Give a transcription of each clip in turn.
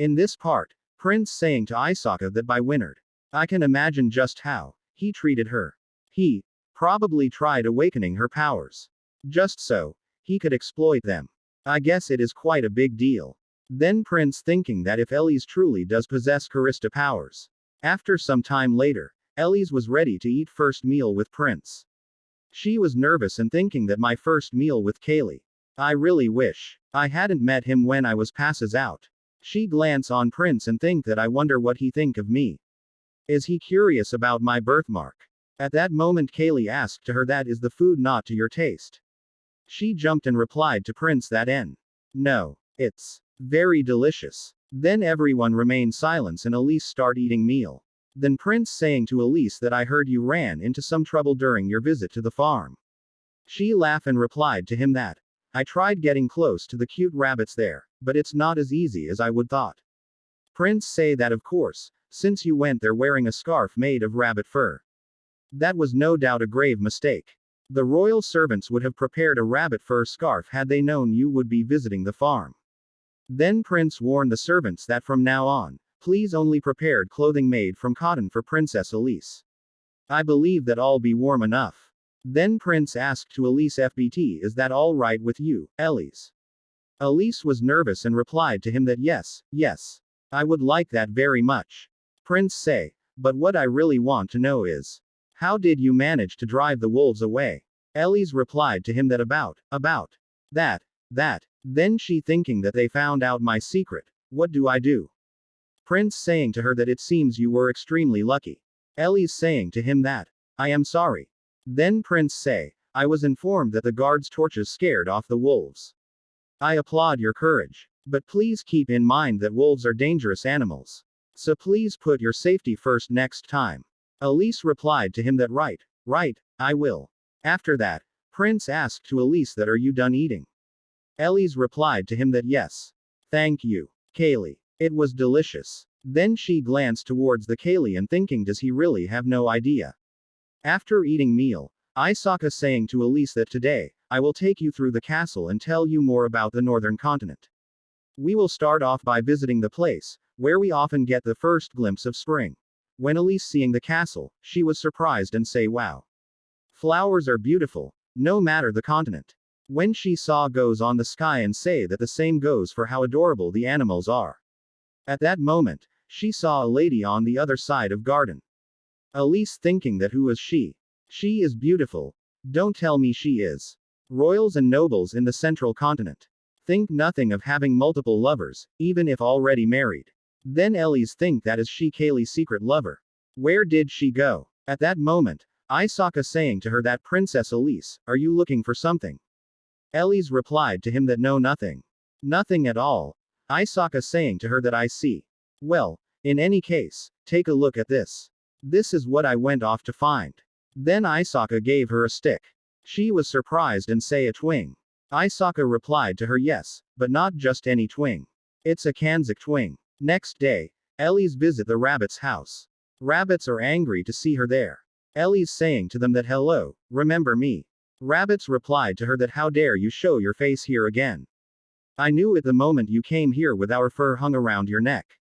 In this part, Prince saying to Isaka that by Winard, I can imagine just how he treated her. He probably tried awakening her powers. Just so he could exploit them. I guess it is quite a big deal. Then Prince thinking that if Elise truly does possess Karista powers. After some time later, Elise was ready to eat first meal with Prince. She was nervous and thinking that my first meal with Kaylee. I really wish I hadn't met him when I was passes out. She glance on Prince and think that I wonder what he think of me. Is he curious about my birthmark? At that moment Kaylee asked to her that is the food not to your taste. She jumped and replied to Prince that no, it's very delicious. Then everyone remained silent and Elise start eating meal. Then Prince saying to Elise that I heard you ran into some trouble during your visit to the farm. She laughed and replied to him that I tried getting close to the cute rabbits there, but it's not as easy as I would thought. Prince say that of course, since you went there wearing a scarf made of rabbit fur. That was no doubt a grave mistake. The royal servants would have prepared a rabbit fur scarf had they known you would be visiting the farm. Then Prince warned the servants that from now on, please only prepared clothing made from cotton for Princess Elise. I believe that all be warm enough. Then Prince asked to Elise FBT is that all right with you, Elise? Elise was nervous and replied to him that yes, I would like that very much. Prince say, but what I really want to know is, how did you manage to drive the wolves away? Elise replied to him that about that. Then she thinking that they found out my secret, what do I do? Prince saying to her that it seems you were extremely lucky. Elise saying to him that, I am sorry. Then Prince say, I was informed that the guards' torches scared off the wolves. I applaud your courage. But please keep in mind that wolves are dangerous animals. So please put your safety first next time. Elise replied to him that right, I will. After that, Prince asked to Elise that are you done eating? Elise replied to him that yes. Thank you, Kaylee. It was delicious. Then she glanced towards the Kaylee and thinking does he really have no idea. After eating meal, Isaka saying to Elise that today, I will take you through the castle and tell you more about the northern continent. We will start off by visiting the place, where we often get the first glimpse of spring. When Elise seeing the castle, she was surprised and say wow. Flowers are beautiful, no matter the continent. When she saw goes on the sky and say that the same goes for how adorable the animals are. At that moment, she saw a lady on the other side of garden. Elise thinking that who is she? She is beautiful. Don't tell me she is. Royals and nobles in the central continent. Think nothing of having multiple lovers, even if already married. Then Elise think that is she Kaylee's secret lover. Where did she go? At that moment, Isaka saying to her that Princess Elise, are you looking for something? Elise replied to him that no nothing. Nothing at all. Isaka saying to her that I see. Well, in any case, take a look at this. This is what I went off to find. Then Isaka gave her a stick. She was surprised and say a twing. Isaka replied to her yes, but not just any twing. It's a Kanzuk twing. Next day, Elise visit the rabbit's house. Rabbits are angry to see her there. Elise saying to them that hello, remember me. Rabbits replied to her that how dare you show your face here again. I knew it the moment you came here with our fur hung around your neck.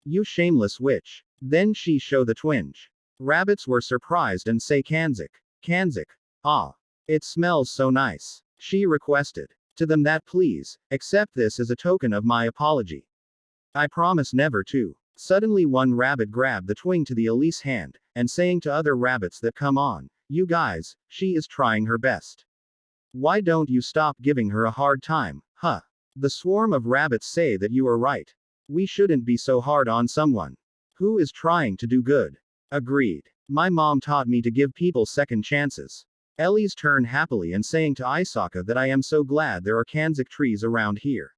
You shameless witch. Then she show the twinge. Rabbits were surprised and say Kanzuk. Ah. It smells so nice. She requested to them that please, accept this as a token of my apology. I promise never to. Suddenly one rabbit grabbed the twing to the Elise hand, and saying to other rabbits that come on, you guys, she is trying her best. Why don't you stop giving her a hard time, huh? The swarm of rabbits say that you are right. We shouldn't be so hard on someone who is trying to do good. Agreed. My mom taught me to give people second chances. Elise turned happily and saying to Isaka that I am so glad there are Kanzuk trees around here.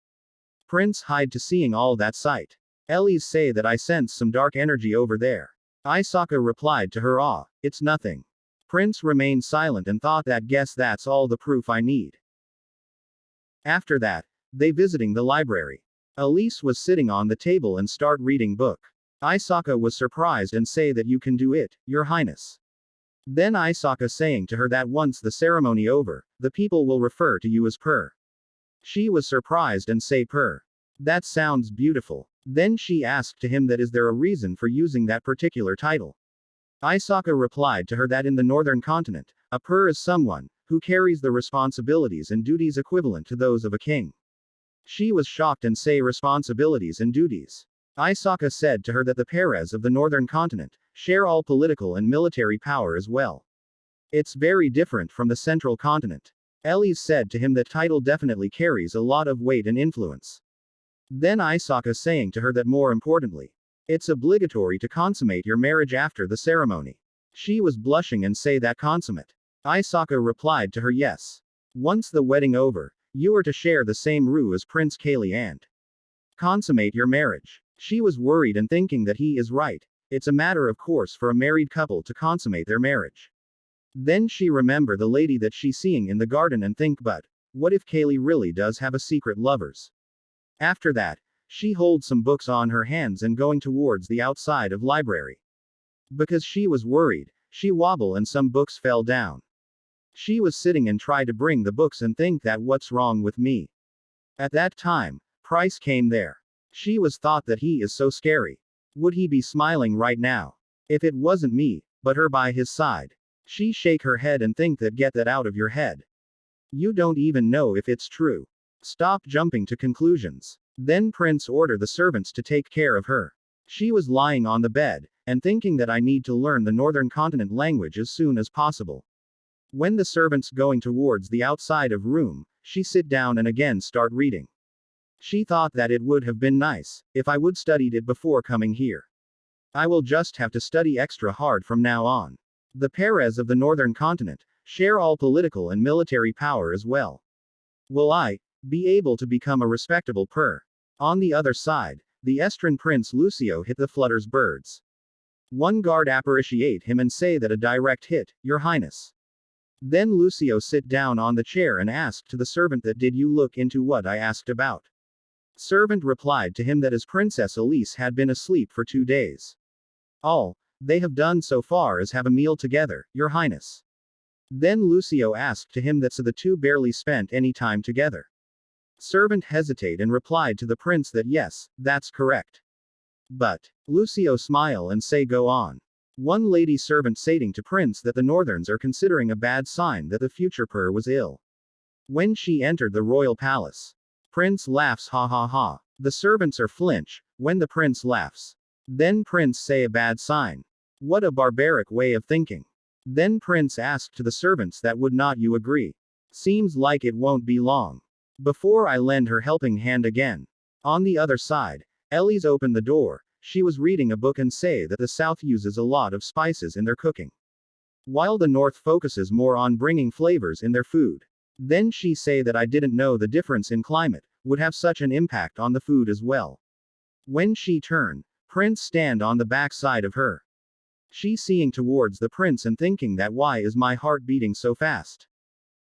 Prince hide to seeing all that sight. Elise say that I sense some dark energy over there. Isaka replied to her it's nothing. Prince remained silent and thought that guess that's all the proof I need. After that, they visiting the library. Elise was sitting on the table and start reading book. Isaka was surprised and say that you can do it, your highness. Then Isaka saying to her that once the ceremony over, the people will refer to you as Per. She was surprised and say Per. That sounds beautiful. Then she asked to him that is there a reason for using that particular title. Isaka replied to her that in the northern continent, a per is someone who carries the responsibilities and duties equivalent to those of a king. She was shocked and say responsibilities and duties. Isaka said to her that the Perez of the northern continent share all political and military power as well. It's very different from the central continent. Elise said to him that title definitely carries a lot of weight and influence. Then Isaka saying to her that more importantly, it's obligatory to consummate your marriage after the ceremony. She was blushing and say that consummate. Isaka replied to her yes. Once the wedding over, you are to share the same room as Prince Kaylee and consummate your marriage. She was worried and thinking that he is right. It's a matter of course for a married couple to consummate their marriage. Then she remember the lady that she seeing in the garden and think but, what if Kaylee really does have a secret lovers? After that, she holds some books on her hands and going towards the outside of library. Because she was worried, she wobble and some books fell down. She was sitting and try to bring the books and think that what's wrong with me. At that time, Price came there. She was thought that he is so scary. Would he be smiling right now? If it wasn't me, but her by his side. She shake her head and think that get that out of your head. You don't even know if it's true. Stop jumping to conclusions. Then Prince ordered the servants to take care of her. She was lying on the bed, and thinking that I need to learn the northern continent language as soon as possible. When the servants going towards the outside of room, she sit down and again start reading. She thought that it would have been nice, if I would studied it before coming here. I will just have to study extra hard from now on. The Perez of the northern continent share all political and military power as well. Will I be able to become a respectable per? On the other side, the Estran Prince Lucio hit the Flutter's birds. One guard appreciate him and say that a direct hit, Your Highness. Then Lucio sit down on the chair and asked to the servant that did you look into what I asked about? Servant replied to him that as Princess Elise had been asleep for 2 days. All they have done so far is have a meal together, Your Highness. Then Lucio asked to him that so the two barely spent any time together. Servant hesitate and replied to the prince that yes, that's correct. But Lucio smile and say go on. One lady servant stating to prince that the northerns are considering a bad sign that the future per was ill. When she entered the royal palace, prince laughs ha ha ha. The servants are flinch when the prince laughs. Then prince say a bad sign. What a barbaric way of thinking. Then prince asked to the servants that would not you agree. Seems like it won't be long before I lend her helping hand again. On the other side, Elise opened the door. She was reading a book and say that the south uses a lot of spices in their cooking, while the north focuses more on bringing flavors in their food. Then she say that I didn't know the difference in climate would have such an impact on the food as well. When she turned, prince stand on the back side of her. She seeing towards the prince and thinking that why is my heart beating so fast?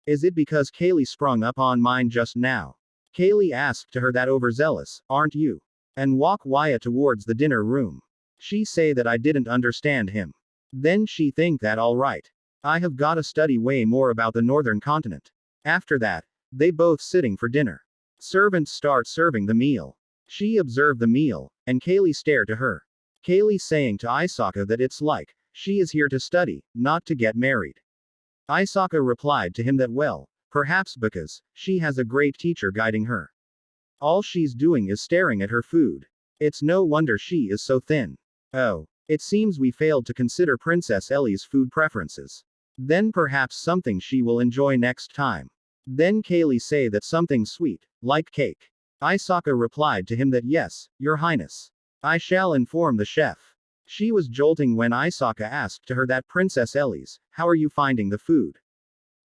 Is it because Kaylee sprung up on mine just now? Kaylee asked to her that overzealous, aren't you? And walk Waya towards the dinner room. She say that I didn't understand him. Then she think that alright. I have gotta study way more about the northern continent. After that, they both sitting for dinner. Servants start serving the meal. She observed the meal, and Kaylee stare to her. Kaylee saying to Isaka that it's like, she is here to study, not to get married. Isaka replied to him that well, perhaps because, she has a great teacher guiding her. All she's doing is staring at her food. It's no wonder she is so thin. Oh, it seems we failed to consider Princess Ellie's food preferences. Then perhaps something she will enjoy next time. Then Kaylee say that something sweet, like cake. Isaka replied to him that yes, Your Highness. I shall inform the chef. She was jolting when Isaka asked to her that Princess Ellie's, how are you finding the food?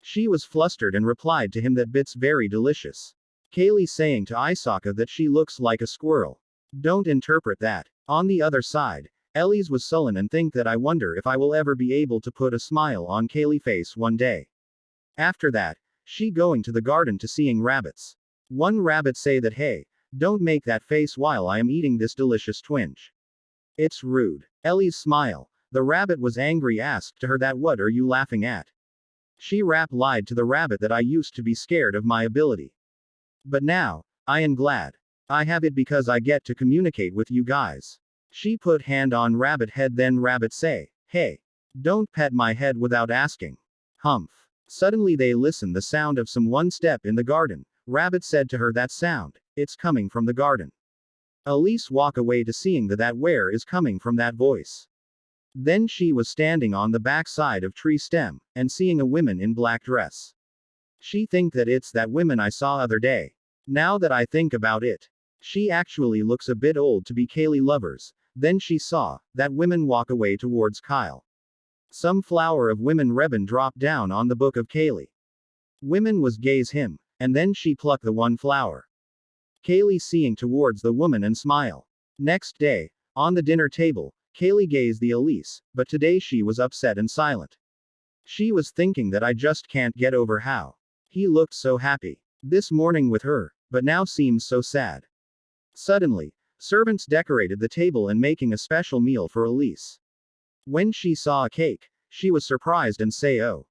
She was flustered and replied to him that bits very delicious. Kaylee saying to Isaka that she looks like a squirrel. Don't interpret that. On the other side, Ellie's was sullen and think that I wonder if I will ever be able to put a smile on Kaylee face one day. After that, she going to the garden to seeing rabbits. One rabbit say that hey, don't make that face while I am eating this delicious twinge. It's rude. Ellie's smile. The rabbit was angry asked to her that what are you laughing at? She lied to the rabbit that I used to be scared of my ability. But now, I am glad. I have it because I get to communicate with you guys. She put hand on rabbit head, then rabbit say, hey. Don't pet my head without asking. Humph. Suddenly they listened the sound of some one step in the garden. Rabbit said to her, that sound, it's coming from the garden. Elise walk away to seeing that where is coming from that voice. Then she was standing on the back side of tree stem, and seeing a woman in black dress. She think that it's that woman I saw other day. Now that I think about it, she actually looks a bit old to be Kaylee lovers. Then she saw that women walk away towards Kyle. Some flower of women ribbon dropped down on the book of Kaylee. Women was gaze him, and then she plucked the one flower. Kaylee seeing towards the woman and smile. Next day, on the dinner table, Kaylee gazed the Elise, but today she was upset and silent. She was thinking that I just can't get over how he looked so happy this morning with her, but now seems so sad. Suddenly, servants decorated the table and making a special meal for Elise. When she saw a cake, she was surprised and say, oh.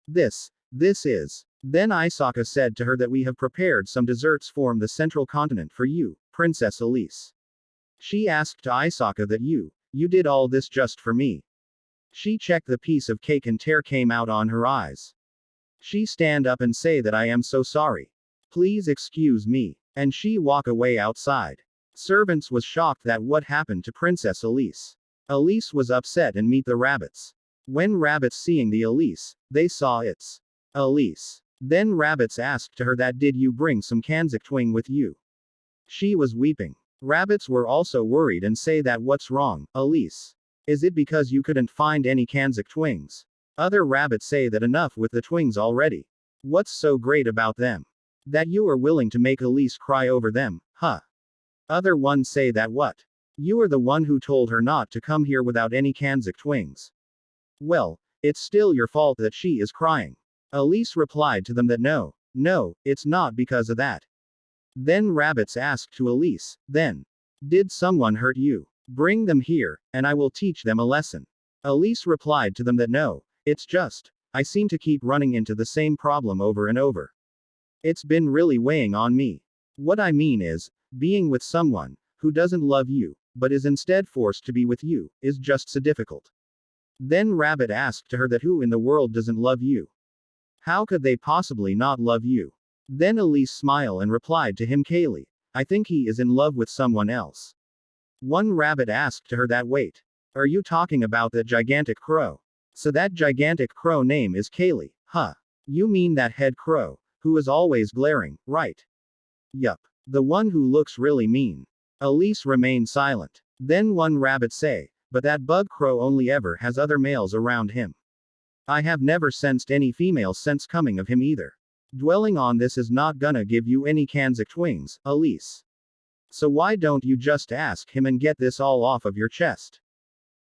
This is. Then Isaka said to her that we have prepared some desserts from the central continent for you, Princess Elise. She asked to Isaka that you did all this just for me. She checked the piece of cake and tear came out on her eyes. She stand up and say that I am so sorry. Please excuse me. And she walk away outside. Servants was shocked that what happened to Princess Elise. Elise was upset and meet the rabbits. When rabbits seeing the Elise, they saw it's Elise. Then rabbits asked to her that did you bring some Kanzik twing with you? She was weeping. Rabbits were also worried and say that what's wrong, Elise? Is it because you couldn't find any Kanzik twings? Other rabbits say that enough with the twings already. What's so great about them? That you are willing to make Elise cry over them, huh? Other ones say that what? You are the one who told her not to come here without any Kanzik twings. Well, it's still your fault that she is crying. Elise replied to them that no, it's not because of that. Then rabbits asked to Elise, then, did someone hurt you? Bring them here, and I will teach them a lesson. Elise replied to them that no, it's just, I seem to keep running into the same problem over and over. It's been really weighing on me. What I mean is, being with someone who doesn't love you, but is instead forced to be with you, is just so difficult. Then Rabbit asked to her that who in the world doesn't love you? How could they possibly not love you? Then Elise smiled and replied to him, Kaylee, I think he is in love with someone else. One rabbit asked to her that wait. Are you talking about that gigantic crow? So that gigantic crow name is Kaylee, huh? You mean that head crow, who is always glaring, right? Yup. The one who looks really mean. Elise remained silent. Then one rabbit say, but that bug crow only ever has other males around him. I have never sensed any female sense coming of him either. Dwelling on this is not gonna give you any Kanzik twings, Elise. So why don't you just ask him and get this all off of your chest?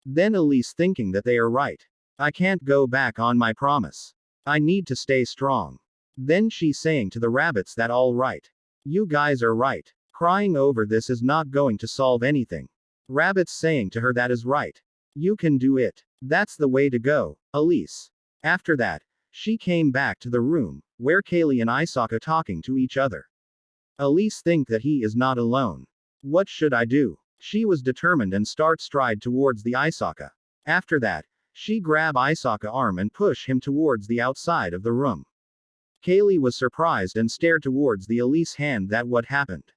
Then Elise thinking that they are right. I can't go back on my promise. I need to stay strong. Then she saying to the rabbits that all right. You guys are right. Crying over this is not going to solve anything. Rabbits saying to her that is right. You can do it. That's the way to go, Elise. After that, she came back to the room, where Kaylee and Isaka talking to each other. Elise think that he is not alone. What should I do? She was determined and start stride towards the Isaka. After that, she grab Isaka arm and push him towards the outside of the room. Kaylee was surprised and stared towards the Elise hand that what happened.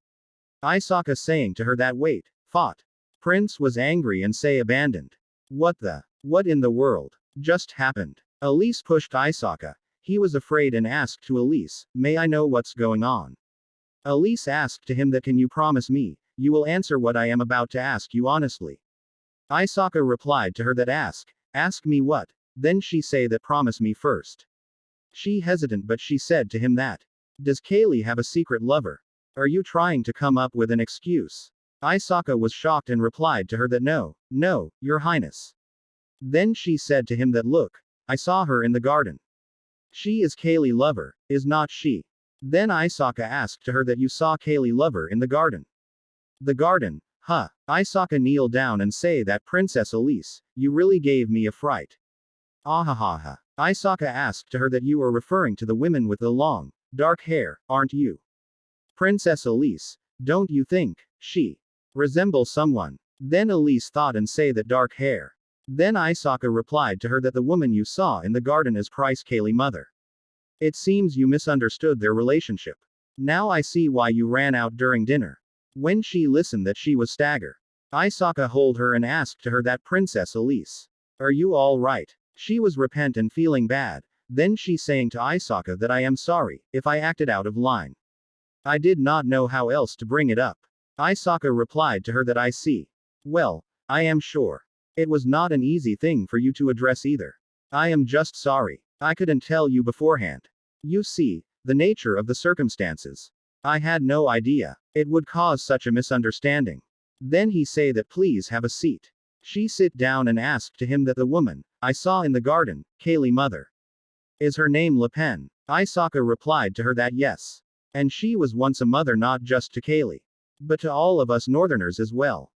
Isaka saying to her that wait, fought. Prince was angry and say abandoned. What in the world just happened? Elise pushed Isaka. He was afraid and asked to Elise, may I know what's going on? Elise asked to him that can you promise me, you will answer what I am about to ask you honestly. Isaka replied to her that ask me what? Then she say that promise me first. She hesitant but she said to him that. Does Kaylee have a secret lover? Are you trying to come up with an excuse? Isaka was shocked and replied to her that no, your highness. Then she said to him that look, I saw her in the garden. She is Kaylee lover, is not she? Then Isaka asked to her that you saw Kaylee lover in the garden. The garden, huh? Isaka kneel down and say that Princess Elise, you really gave me a fright. Ahahaha. Isaka asked to her that you are referring to the women with the long, dark hair, aren't you? Princess Elise, Don't you think she resembles someone? Then Elise thought and say that dark hair. Then Isaka replied to her that the woman you saw in the garden is Price Kaylee mother. It seems you misunderstood their relationship. Now I see why you ran out during dinner. When she listened that she was stagger. Isaka hold her and asked to her that Princess Elise. Are you all right? She was repent and feeling bad. Then she saying to Isaka that I am sorry, if I acted out of line. I did not know how else to bring it up. Isaka replied to her that I see. Well, I am sure. It was not an easy thing for you to address either. I am just sorry. I couldn't tell you beforehand. You see, the nature of the circumstances. I had no idea. It would cause such a misunderstanding. Then he say that please have a seat. She sit down and asked to him that the woman I saw in the garden, Kaylee mother. Is her name Le Pen? Isaka replied to her that yes. And she was once a mother not just to Kaylee, but to all of us northerners as well.